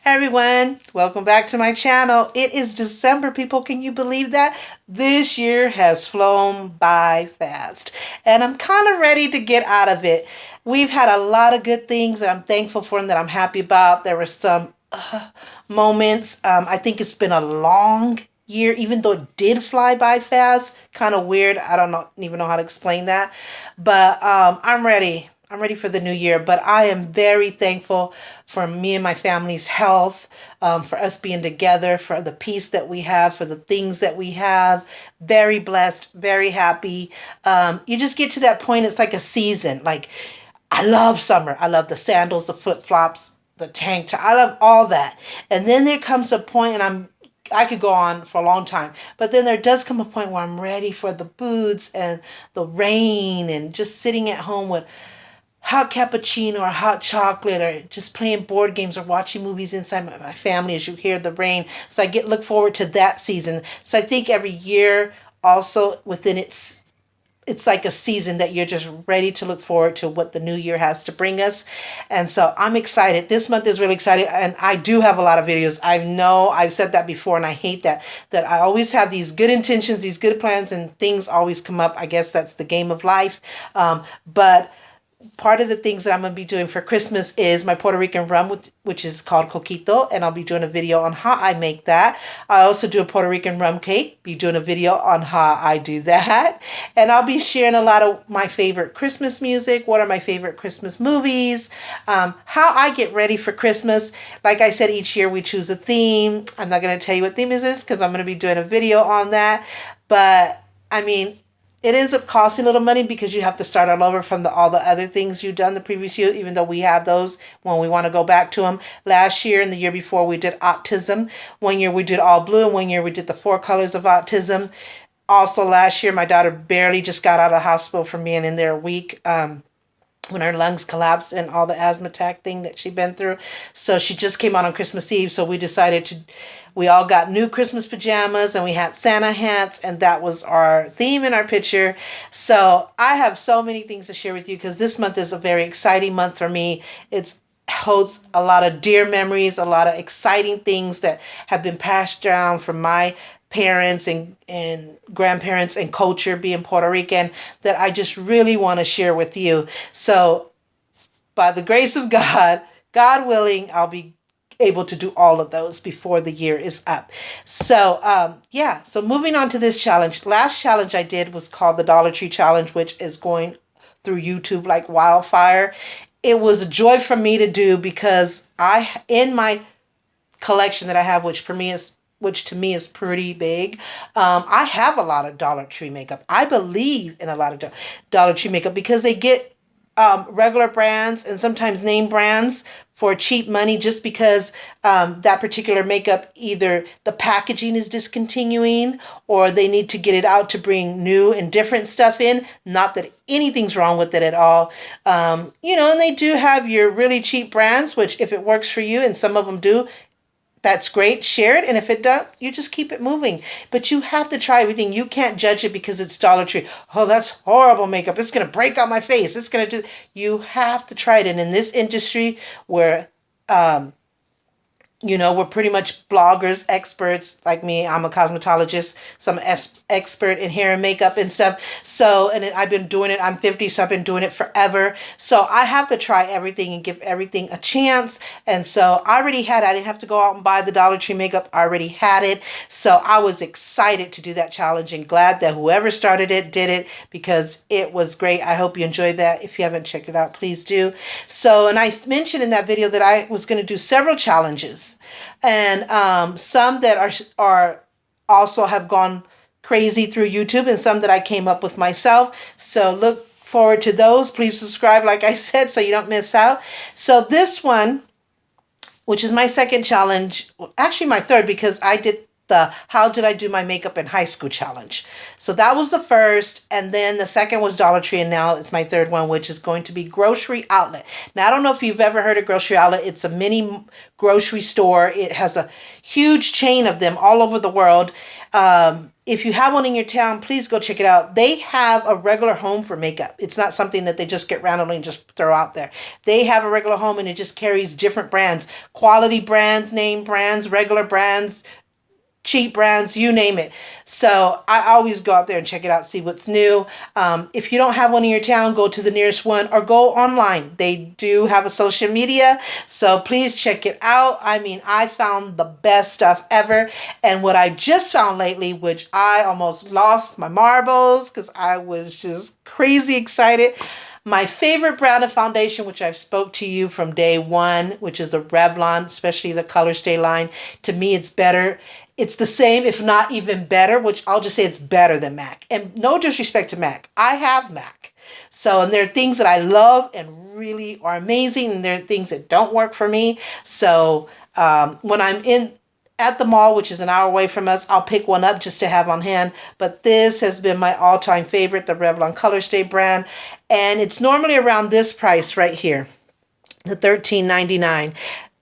Hey everyone, welcome back to my channel. It is December, people. Can you believe that? This year has flown by fast, and I'm kind of ready to get out of it. We've had a lot of good things that I'm thankful for and that I'm happy about. There were some moments. I think it's been a long year, even though it did fly by fast. Kind of weird. I don't know, even know how to explain that, but I'm ready. I'm ready for the new year, but I am very thankful for me and my family's health, for us being together, for the peace that we have, for the things that we have. Very blessed, very happy. You just get to that point, it's like a season. Like, I love summer. I love the sandals, the flip flops, the tank top. I love all that. And then there comes a point, and I could go on for a long time, but then there does come a point where I'm ready for the boots and the rain and just sitting at home with hot cappuccino or hot chocolate or just playing board games or watching movies inside my family as you hear the rain. So I look forward to that season. So I think every year also within it's like a season that you're just ready to look forward to what the new year has to bring us. And so I'm excited. This month is really exciting. And I do have a lot of videos. I know I've said that before and I hate that I always have these good intentions, these good plans, and things always come up. I guess that's the game of life. But part of the things that I'm going to be doing for Christmas is my Puerto Rican rum, which is called coquito, and I'll be doing a video on how I make that. I also do a Puerto Rican rum cake, be doing a video on how I do that. And I'll be sharing a lot of my favorite Christmas music, what are my favorite Christmas movies, how I get ready for Christmas. Like I said, each year we choose a theme. I'm not going to tell you what theme it is because I'm going to be doing a video on that. But I mean, it ends up costing a little money because you have to start all over from all the other things you've done the previous year, even though we have those when we want to go back to them. Last year and the year before we did autism. One year we did all blue, and one year we did the 4 colors of autism. Also last year, my daughter barely just got out of the hospital from being in there a week. When her lungs collapsed and all the asthma attack thing that she'd been through. So she just came out on Christmas Eve. So we all got new Christmas pajamas and we had Santa hats, and that was our theme in our picture. So I have so many things to share with you because this month is a very exciting month for me. It holds a lot of dear memories, a lot of exciting things that have been passed down from my parents and grandparents and culture being Puerto Rican that I just really want to share with you. So by the grace of God, God willing, I'll be able to do all of those before the year is up. So yeah, so moving on to this challenge. Last challenge I did was called the Dollar Tree Challenge, which is going through YouTube like wildfire. It was a joy for me to do because in my collection that I have, which to me is pretty big. I have a lot of Dollar Tree makeup. I believe in a lot of Dollar Tree makeup because they get regular brands and sometimes name brands for cheap money just because that particular makeup, either the packaging is discontinuing or they need to get it out to bring new and different stuff in. Not that anything's wrong with it at all. And they do have your really cheap brands, which if it works for you, and some of them do, that's great. Share it. And if it doesn't, you just keep it moving. But you have to try everything. You can't judge it because it's Dollar Tree. Oh, that's horrible makeup. It's going to break out my face. It's going to do. You have to try it. And in this industry where we're pretty much bloggers, experts like me. I'm a cosmetologist, some expert in hair and makeup and stuff. So, and I've been doing it. I'm 50, so I've been doing it forever. So I have to try everything and give everything a chance. And so I didn't have to go out and buy the Dollar Tree makeup. I already had it. So I was excited to do that challenge and glad that whoever started it did it because it was great. I hope you enjoyed that. If you haven't checked it out, please do. So, and I mentioned in that video that I was going to do several challenges. And some that are also have gone crazy through YouTube, and some that I came up with myself. So look forward to those. Please subscribe, like I said, so you don't miss out. So this one, which is my second challenge, actually my third, because I did the How Did I Do My Makeup in High School challenge. So that was the first, and then the second was Dollar Tree, and now it's my third one, which is going to be Grocery Outlet. Now, I don't know if you've ever heard of Grocery Outlet. It's a mini grocery store. It has a huge chain of them all over the world. if you have one in your town, please go check it out. They have a regular home for makeup. It's not something that they just get randomly and just throw out there. They have a regular home and it just carries different brands, quality brands, name brands, regular brands, cheap brands, you name it. So I always go out there and check it out, see what's new. If you don't have one in your town, go to the nearest one or go online. They do have a social media, so please check it out. I mean, I found the best stuff ever. And what I just found lately, which I almost lost my marbles because I was just crazy excited. My favorite brand of foundation, which I've spoke to you from day one, which is the Revlon, especially the Color Stay line. To me, it's better. It's the same, if not even better, which I'll just say it's better than MAC. And no disrespect to MAC. I have MAC. So, and there are things that I love and really are amazing, and there are things that don't work for me. So, when I'm at the mall, which is an hour away from us, I'll pick one up just to have on hand. But this has been my all-time favorite, the Revlon Color Stay brand. And it's normally around this price right here, the $13.99.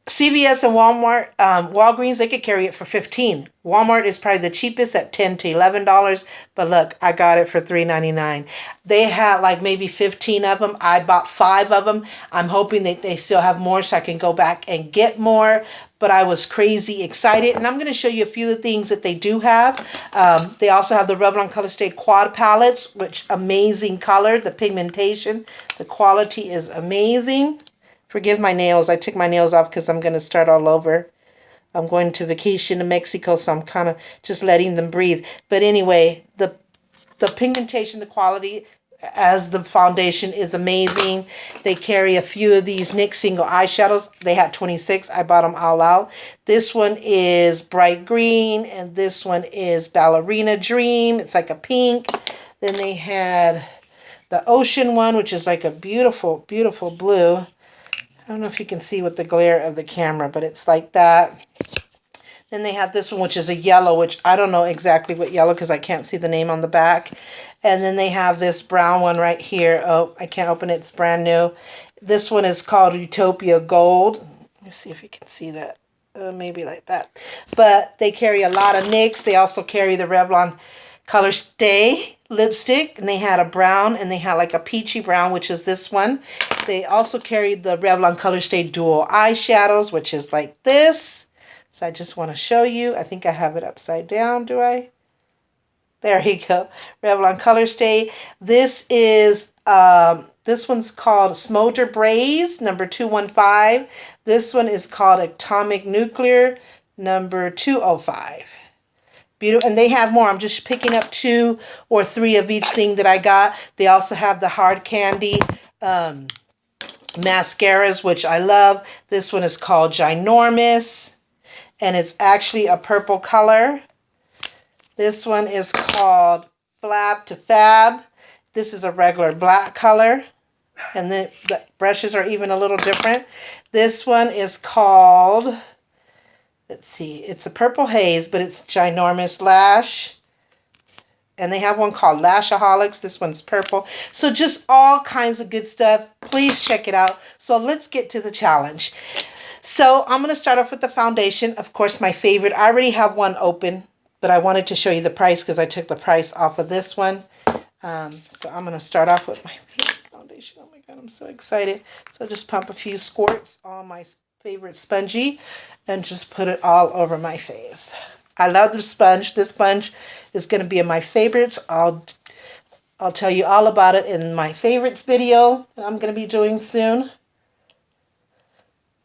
CVS and Walmart, Walgreens, they could carry it for $15. Walmart is probably the cheapest at $10 to $11. But look, I got it for $3.99. They had like maybe 15 of them. I bought 5 of them. I'm hoping that they still have more so I can go back and get more. But I was crazy excited. And I'm going to show you a few of the things that they do have. They also have the Revlon Color Stay Quad Palettes, which amazing color. The pigmentation, the quality is amazing. Forgive my nails. I took my nails off because I'm going to start all over. I'm going to vacation to Mexico, so I'm kind of just letting them breathe. But anyway, the pigmentation, the quality as the foundation is amazing. They carry a few of these NYX single eyeshadows. They had 26. I bought them all out. This one is bright green, and this one is Ballerina Dream. It's like a pink. Then they had the Ocean one, which is like a beautiful, beautiful blue. I don't know if you can see with the glare of the camera, but it's like that. Then they have this one, which is a yellow, which I don't know exactly what yellow because I can't see the name on the back. And then they have this brown one right here. Oh, I can't open it. It's brand new. This one is called Utopia Gold. Let me see if you can see that. Maybe like that. But they carry a lot of NYX. They also carry the Revlon Color Stay lipstick, and they had a brown, and they had like a peachy brown, which is this one. They also carried the Revlon Color Stay Dual Eyeshadows, which is like this. So I just want to show you. I think I have it upside down. Do I? There you go. Revlon Color Stay. This is this one's called Smolder Braze number 215. This one is called Atomic Nuclear number 205. Beautiful. And they have more. I'm just picking up 2 or 3 of each thing that I got. They also have the Hard Candy mascaras, which I love. This one is called Ginormous, and it's actually a purple color. This one is called Flab to Fab. This is a regular black color, and the brushes are even a little different. This one is called, let's see, it's a purple haze, but it's Ginormous Lash. And they have one called Lashaholics. This one's purple. So just all kinds of good stuff. Please check it out. So let's get to the challenge. So I'm going to start off with the foundation. Of course, my favorite. I already have one open, but I wanted to show you the price because I took the price off of this one. So I'm going to start off with my favorite foundation. Oh my God, I'm so excited. So just pump a few squirts on my favorite spongy and just put it all over my face. I love the sponge. This sponge is going to be in my favorites. I'll tell you all about it in my favorites video that I'm going to be doing soon.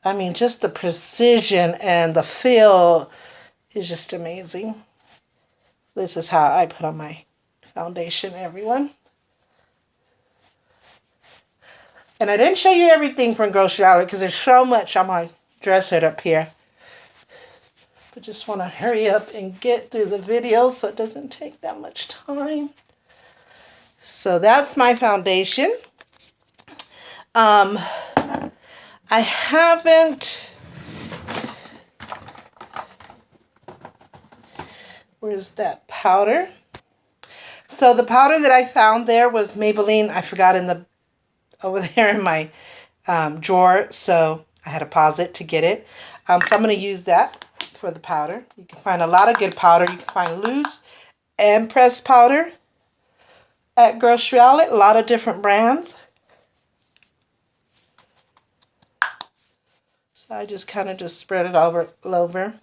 I mean, just the precision and the feel is just amazing. This is how I put on my foundation, everyone. And I didn't show you everything from Grocery Outlet because there's so much on my dresser up here. But just want to hurry up and get through the video so it doesn't take that much time. So that's my foundation. I haven't... Where's that powder? So the powder that I found there was Maybelline. I forgot over there in my drawer, so I had to pause it to get it. So I'm going to use that for the powder. You can find a lot of good powder. You can find loose and pressed powder at Grocery Outlet. A lot of different brands. So I just kind of just spread it over.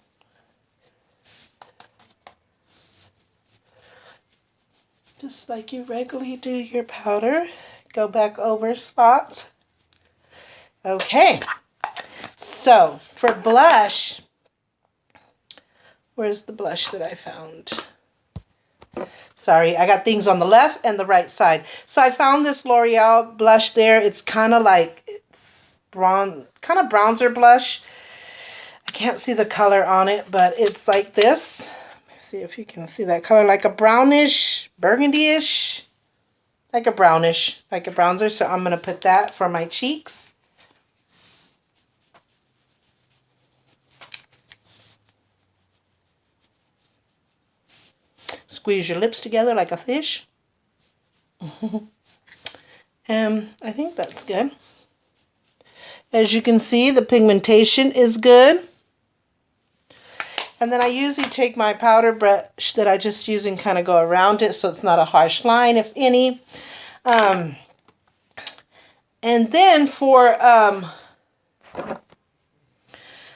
Just like you regularly do your powder. Go back over spots. Okay. So for blush, where's the blush that I found? Sorry, I got things on the left and the right side. So I found this L'Oreal blush there. It's kind of like, it's kind of bronzer blush. I can't see the color on it, but it's like this. Let me see if you can see that color, like a brownish, burgundy-ish, like a brownish, like a bronzer. So I'm going to put that for my cheeks. Squeeze your lips together like a fish. I think that's good. As you can see, the pigmentation is good. And then I usually take my powder brush that I just use and kind of go around it so it's not a harsh line, if any. And then for,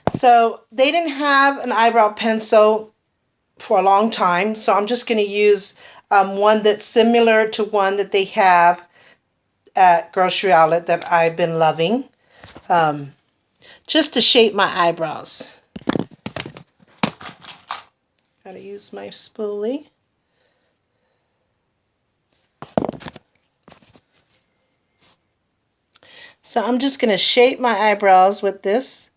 so they didn't have an eyebrow pencil for a long time, so I'm just going to use one that's similar to one that they have at Grocery Outlet that I've been loving, just to shape my eyebrows. Gotta use my spoolie. So I'm just going to shape my eyebrows with this.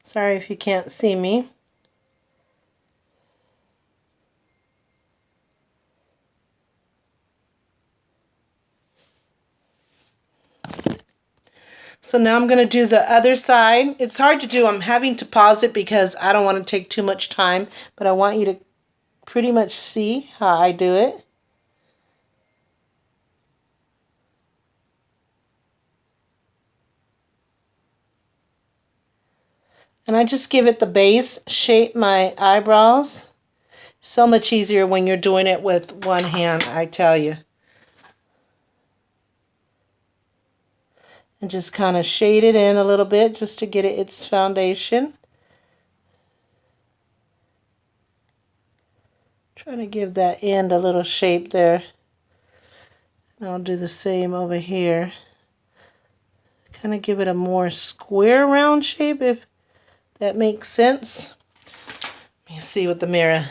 Sorry if you can't see me. So now I'm going to do the other side. It's hard to do. I'm having to pause it because I don't want to take too much time, but I want you to pretty much see how I do it. And I just give it the base, shape my eyebrows. So much easier when you're doing it with one hand, I tell you. And just kind of shade it in a little bit just to get it its foundation. Trying to give that end a little shape there. And I'll do the same over here. Kind of give it a more square round shape, if that makes sense. Let me see with the mirror.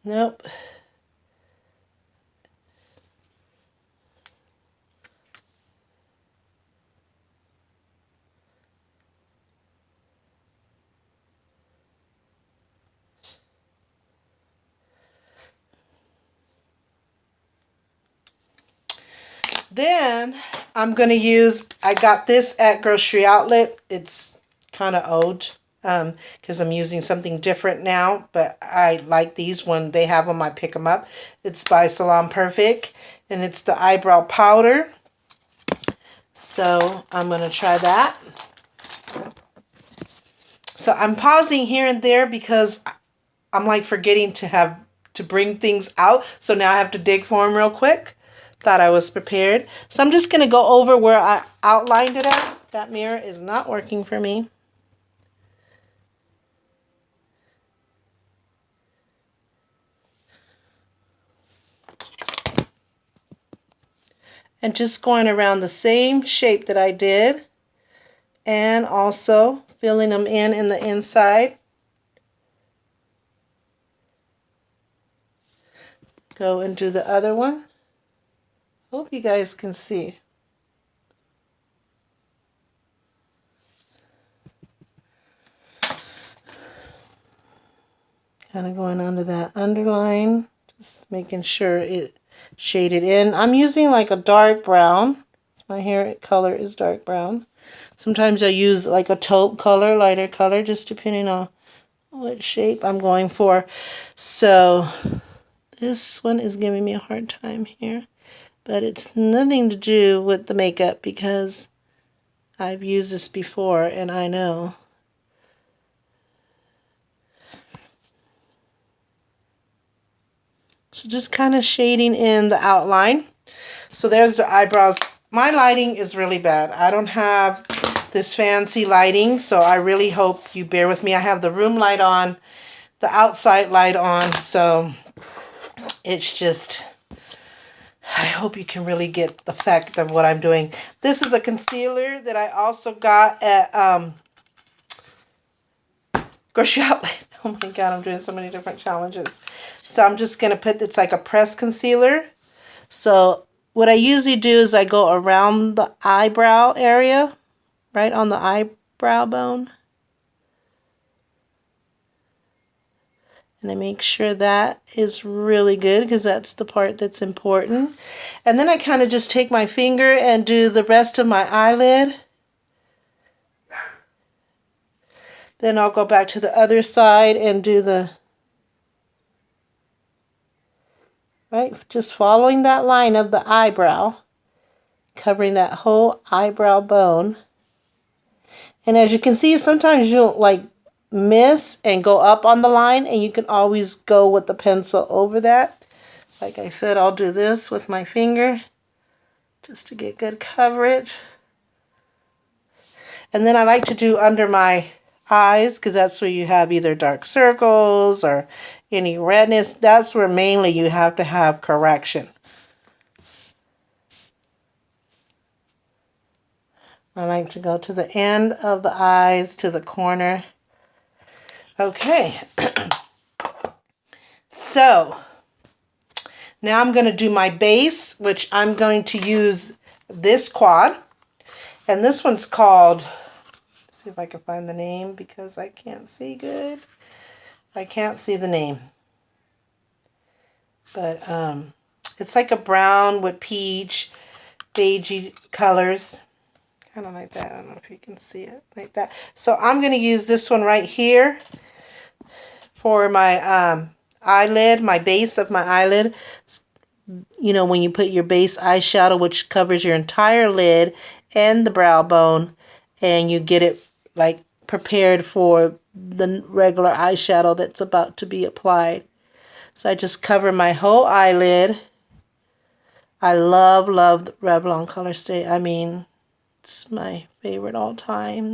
Nope. Then I'm going to use, I got this at Grocery Outlet. It's kind of old because I'm using something different now, but I like these when they have them, I pick them up. It's by Salon Perfect, and it's the eyebrow powder. So I'm going to try that. So I'm pausing here and there because I'm like forgetting to bring things out. So now I have to dig for them real quick. Thought I was prepared. So I'm just going to go over where I outlined it at. That mirror is not working for me. And just going around the same shape that I did. And also filling them in the inside. Go and do the other one. Hope you guys can see. Kind of going under that underline, just making sure it shaded in. I'm using like a dark brown. My hair color is dark brown. Sometimes I use like a taupe color, lighter color, just depending on what shape I'm going for. So this one is giving me a hard time here. but it's nothing to do with the makeup because I've used this before and I know. So just kind of shading in the outline. So there's the eyebrows. My lighting is really bad. I don't have this fancy lighting, so I really hope you bear with me. I have the room light on, the outside light on, so it's just, I hope you can really get the effect of what I'm doing. This is a concealer that I also got at Grocery Outlet. Oh my God, I'm doing so many different challenges. So I'm just going to put, it's like a pressed concealer. So what I usually do is I go around the eyebrow area, right on the eyebrow bone. And I make sure that is really good because that's the part that's important. And then I kind of just take my finger and do the rest of my eyelid. Then I'll go back to the other side and do the, right, just following that line of the eyebrow, covering that whole eyebrow bone. And as you can see, sometimes you'll like miss and go up on the line, and you can always go with the pencil over that. Like I said, I'll do this with my finger just to get good coverage. And then I like to do under my eyes because that's where you have either dark circles or any redness. That's where mainly you have to have correction. I like to go to the end of the eyes, to the corner. Okay. So now I'm going to do my base, which I'm going to use this quad. And this one's called, let's see if I can find the name because I can't see good. I can't see the name. But it's like a brown with peach, beigey colors. Kind of like that. I don't know if you can see it like that. So I'm going to use this one right here for my eyelid, my base of my eyelid. You know, when you put your base eyeshadow, which covers your entire lid and the brow bone, and you get it like prepared for the regular eyeshadow that's about to be applied. So I just cover my whole eyelid. I love the Revlon Color Stay. I mean, it's my favorite all time.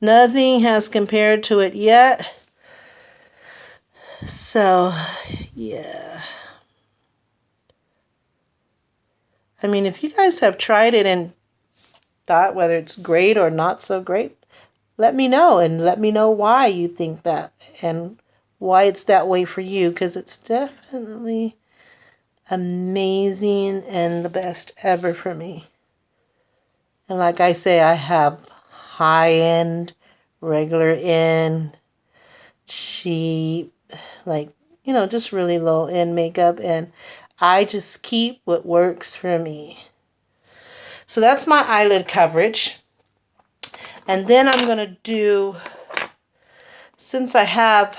Nothing has compared to it yet. So, yeah. I mean, if you guys have tried it and thought whether it's great or not so great, let me know, and let me know why you think that and why it's that way for you, because it's definitely amazing and the best ever for me. And like I say, I have high-end, regular end, cheap, like, you know, just really low-end makeup, and I just keep what works for me. So that's my eyelid coverage. And then I'm going to do, since I have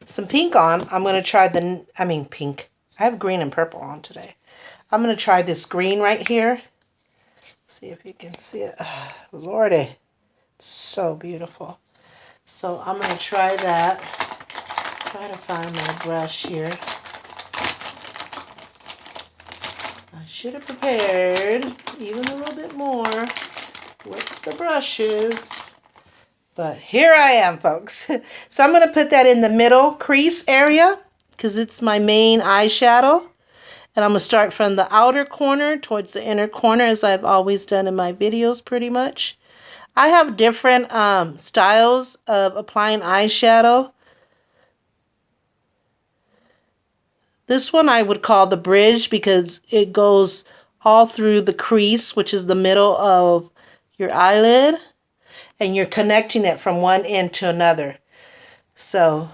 some pink on, I'm going to try pink. I have green and purple on today. I'm going to try this green right here. See if you can see it. Oh, Lordy, it's so beautiful. So I'm going to try that. Try to find my brush here. I should have prepared even a little bit more with the brushes. But here I am, folks. So I'm going to put that in the middle crease area because it's my main eyeshadow. And I'm going to start from the outer corner towards the inner corner, as I've always done in my videos pretty much. I have different styles of applying eyeshadow. This one I would call the bridge because it goes all through the crease, which is the middle of your eyelid. And you're connecting it from one end to another. So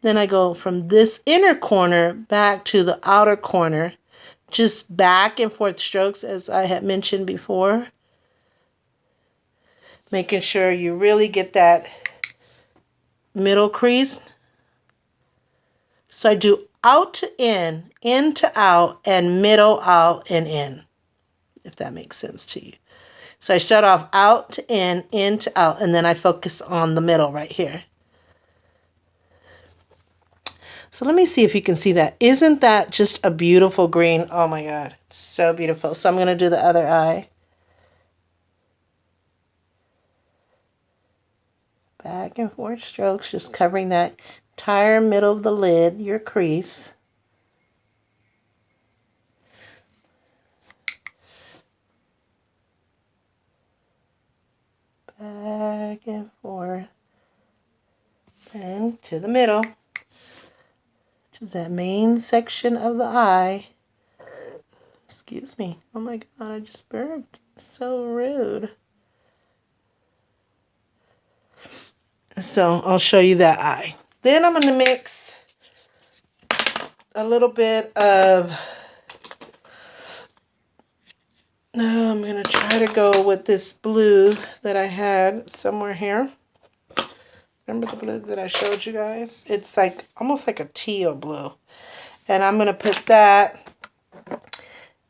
then I go from this inner corner back to the outer corner, just back and forth strokes as I had mentioned before. Making sure you really get that middle crease. So I do out to in to out, and middle out and in, if that makes sense to you. So I start off out to in to out, and then I focus on the middle right here. So let me see if you can see that. Isn't that just a beautiful green? Oh my God, it's so beautiful. So I'm going to do the other eye. Back and forth strokes, just covering that entire middle of the lid, your crease. Back and forth, and to the middle, which is that main section of the eye. Excuse me. Oh my God, I just burped. So rude. So I'll show you that eye. Then I'm going to mix a little bit of, I'm going to try to go with this blue that I had somewhere here. Remember the blue that I showed you guys? It's like almost like a teal blue. And I'm going to put that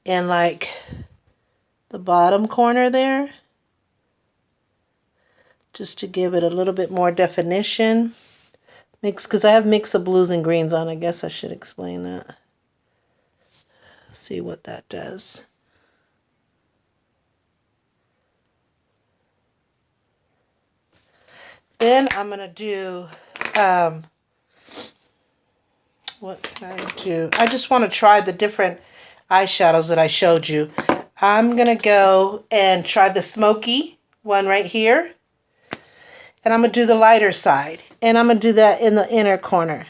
in like the bottom corner there, just to give it a little bit more definition. Because I have mix of blues and greens on. I guess I should explain that. See what that does. Then I'm going to do, what can I do? I just want to try the different eyeshadows that I showed you. I'm going to go and try the smoky one right here. And I'm going to do the lighter side. And I'm going to do that in the inner corner.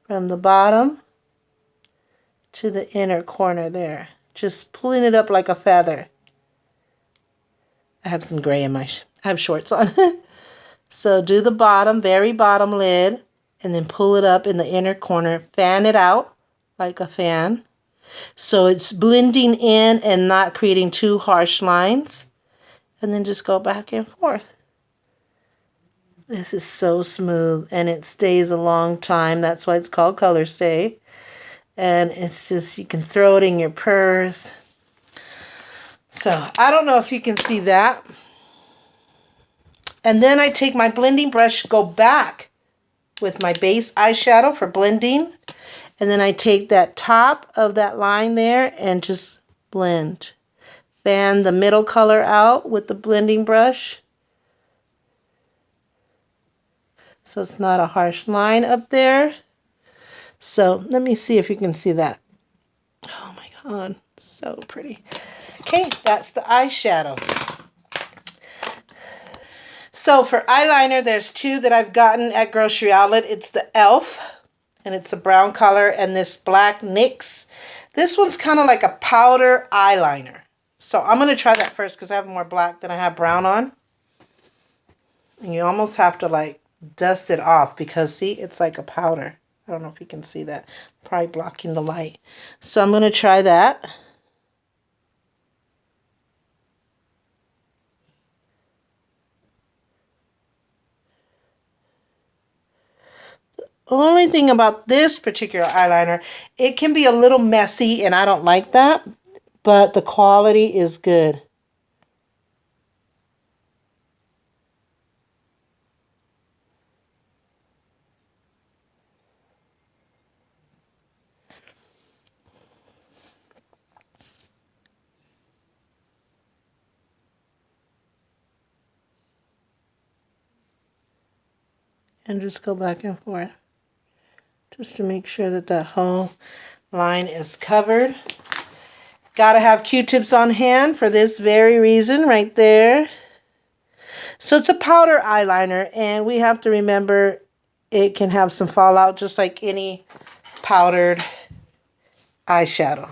From the bottom to the inner corner there. Just pulling it up like a feather. I have some gray in my, I have shorts on. So do the bottom, very bottom lid. And then pull it up in the inner corner. Fan it out like a fan. So it's blending in and not creating too harsh lines. And then just go back and forth. This is so smooth and it stays a long time. That's why it's called Color Stay. And it's just, you can throw it in your purse. So I don't know if you can see that. And then I take my blending brush, go back with my base eyeshadow for blending. And then I take that top of that line there and just blend. Fan the middle color out with the blending brush. So it's not a harsh line up there. So let me see if you can see that. Oh my God, so pretty. Okay, that's the eyeshadow. So for eyeliner, there's two that I've gotten at Grocery Outlet. It's the e.l.f. and it's a brown color, and this black NYX. This one's kind of like a powder eyeliner. So I'm going to try that first because I have more black than I have brown on. And you almost have to like dust it off because see, it's like a powder. I don't know if you can see that. Probably blocking the light. So I'm going to try that. The only thing about this particular eyeliner, it can be a little messy and I don't like that. But the quality is good. And just go back and forth. Just to make sure that that whole line is covered. Gotta have Q-tips on hand for this very reason right there. So it's a powder eyeliner and we have to remember it can have some fallout just like any powdered eyeshadow.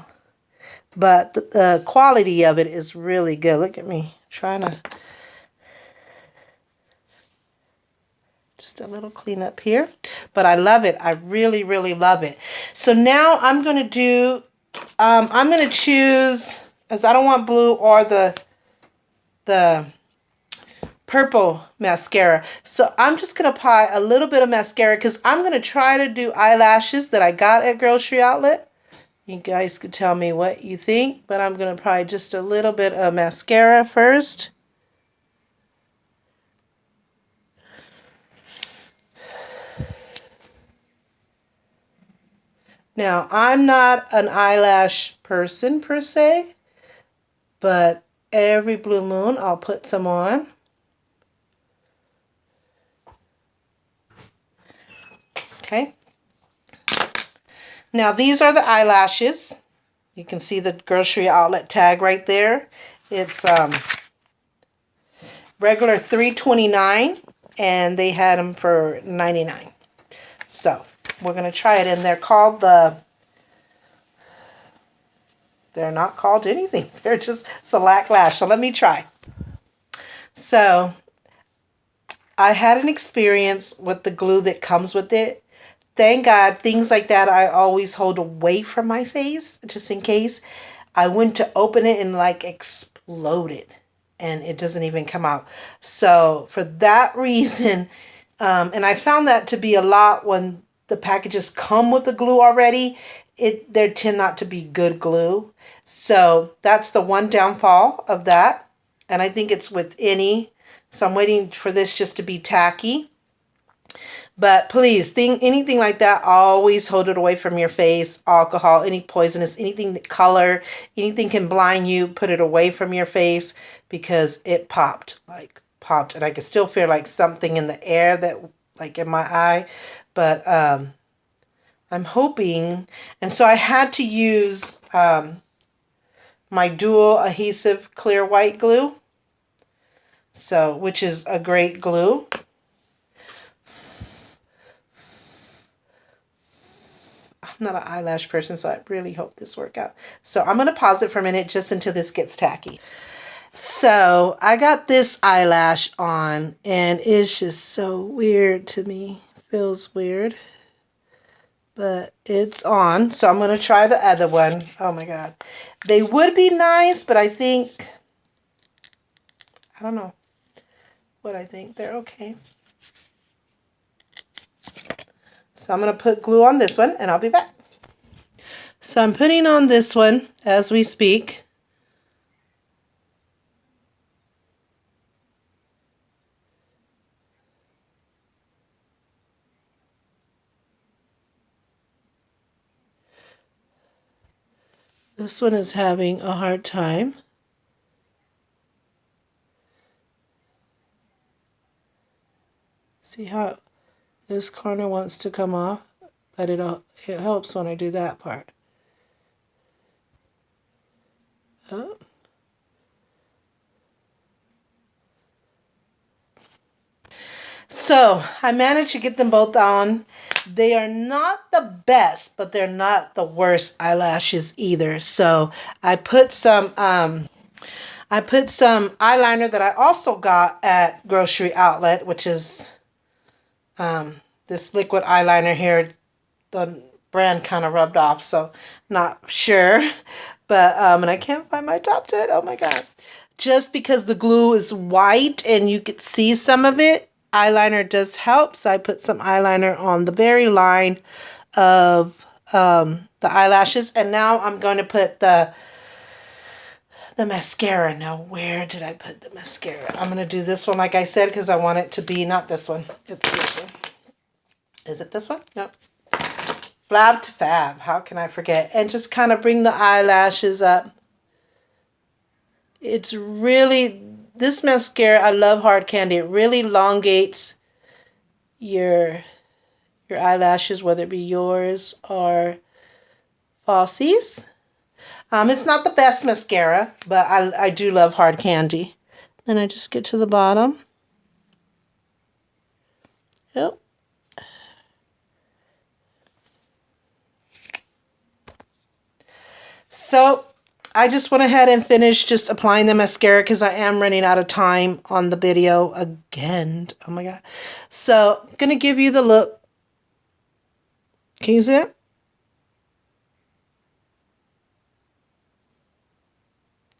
But the quality of it is really good. Look at me trying to just a little cleanup here. But I love it. I really, really love it. So now I'm going to do, I'm going to choose, as I don't want blue or the purple mascara. So I'm just going to apply a little bit of mascara because I'm going to try to do eyelashes that I got at Grocery Outlet. You guys could tell me what you think, but I'm going to apply just a little bit of mascara first. Now, I'm not an eyelash person per se, but every blue moon I'll put some on. Okay. Now, these are the eyelashes. You can see the Grocery Outlet tag right there. It's regular $3.29, and they had them for $99. So we're going to try it, and they're called they're not called anything. They're just Shellac Lash. So let me try. So I had an experience with the glue that comes with it. Thank God, things like that I always hold away from my face, just in case. I went to open it and like exploded, and it doesn't even come out. So for that reason, and I found that to be a lot when the packages come with the glue already, there tend not to be good glue. So that's the one downfall of that. And I think it's with any. So I'm waiting for this just to be tacky. But please, anything like that, always hold it away from your face. Alcohol, any poisonous, anything that color, anything can blind you, put it away from your face because it popped. And I could still feel like something in the air that, like in my eye. But I'm hoping, and so I had to use my dual adhesive clear white glue. So, which is a great glue. I'm not an eyelash person, so I really hope this works out. So I'm going to pause it for a minute just until this gets tacky. So I got this eyelash on, and it's just so weird to me. Feels weird. But it's on. So I'm going to try the other one. Oh my God. They would be nice, but I think, I don't know what I think. They're okay. So I'm going to put glue on this one, and I'll be back. So I'm putting on this one as we speak. This one is having a hard time. See how this corner wants to come off, but it helps when I do that part. Oh. So I managed to get them both on. They are not the best, but they're not the worst eyelashes either. So I put some eyeliner that I also got at Grocery Outlet, which is this liquid eyeliner here. The brand kind of rubbed off, so not sure. But and I can't find my top tip. Oh my God. Just because the glue is white and you could see some of it, eyeliner does help. So I put some eyeliner on the very line of the eyelashes. And now I'm going to put the mascara. Now, where did I put the mascara? I'm going to do this one, like I said, because I want it to be not this one. It's this one. Is it this one? No. Flab to Fab. How can I forget? And just kind of bring the eyelashes up. It's really, this mascara, I love Hard Candy. It really elongates your eyelashes, whether it be yours or Falsies. It's not the best mascara, but I do love Hard Candy. Then I just get to the bottom. Yep. So I just went ahead and finished just applying the mascara because I am running out of time on the video again. Oh my God. So I'm going to give you the look. Can you see it?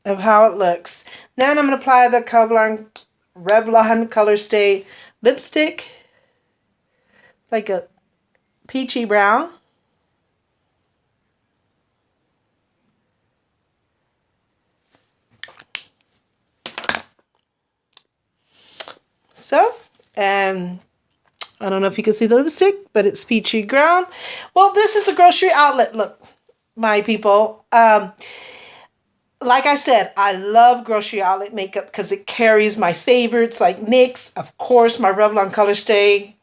Of how it looks. Then I'm going to apply the Kevlar Revlon Color Stay lipstick. It's like a peachy brown. So, and I don't know if you can see the lipstick, but it's peachy brown. Well, this is a grocery outlet. Look, my people. Like I said, I love grocery outlet makeup because it carries my favorites like NYX, of course, my Revlon Color Stay.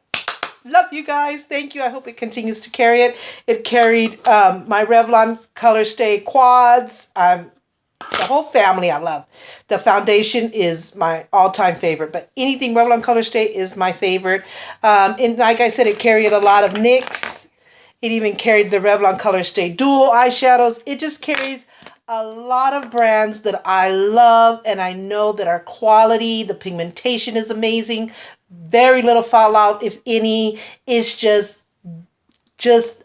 Love you guys. Thank you. I hope it continues to carry it. It carried my Revlon Color Stay quads. The whole family I love. The foundation is my all-time favorite, but anything Revlon Color Stay is my favorite. And like I said, it carried a lot of NYX. It even carried the Revlon Color Stay Dual eyeshadows. It just carries a lot of brands that I love and I know that are quality. The pigmentation is amazing. Very little fallout, if any. It's just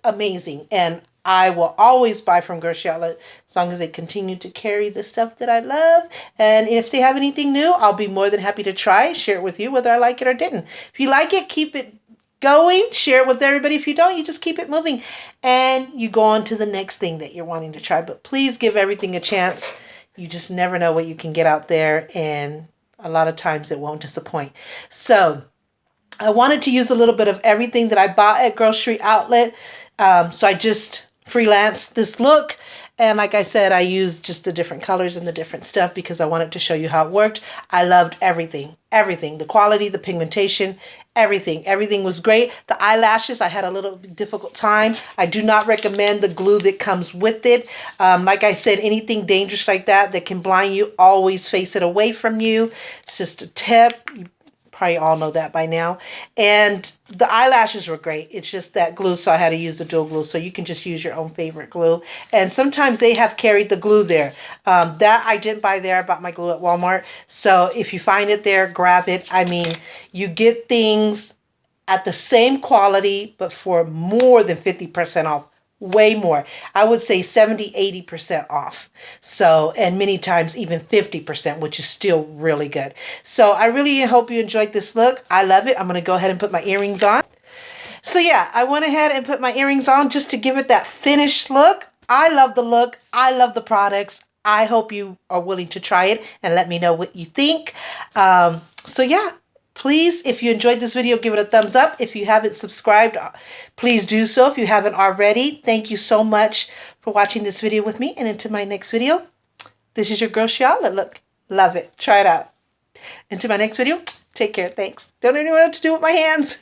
amazing. And I will always buy from Grocery Outlet as long as they continue to carry the stuff that I love. And if they have anything new, I'll be more than happy to try, share it with you, whether I like it or didn't. If you like it, keep it going, share it with everybody. If you don't, you just keep it moving and you go on to the next thing that you're wanting to try. But please give everything a chance. You just never know what you can get out there, and a lot of times it won't disappoint. So I wanted to use a little bit of everything that I bought at Grocery Outlet. So I just freelanced this look. And like I said, I used just the different colors and the different stuff because I wanted to show you how it worked. I loved everything, everything, the quality, the pigmentation, everything. Everything was great. The eyelashes, I had a little difficult time. I do not recommend the glue that comes with it. Like I said, anything dangerous like that can blind you, always face it away from you. It's just a tip. You probably all know that by now. And the eyelashes were great. It's just that glue, so I had to use the dual glue. So you can just use your own favorite glue. And sometimes they have carried the glue there. That I didn't buy there. I bought my glue at Walmart. So if you find it there, grab it. I mean, you get things at the same quality, but for more than 50% off. Way more. I would say 70, 80% off. So, and many times even 50%, which is still really good. So I really hope you enjoyed this look. I love it. I'm going to go ahead and put my earrings on. So yeah, I went ahead and put my earrings on just to give it that finished look. I love the look. I love the products. I hope you are willing to try it and let me know what you think. So yeah. Please, if you enjoyed this video, give it a thumbs up. If you haven't subscribed, please do so if you haven't already. Thank you so much for watching this video with me. And until my next video, this is your Grocery Outlet look. Love it. Try it out. Until my next video, take care. Thanks. Don't know what to do with my hands.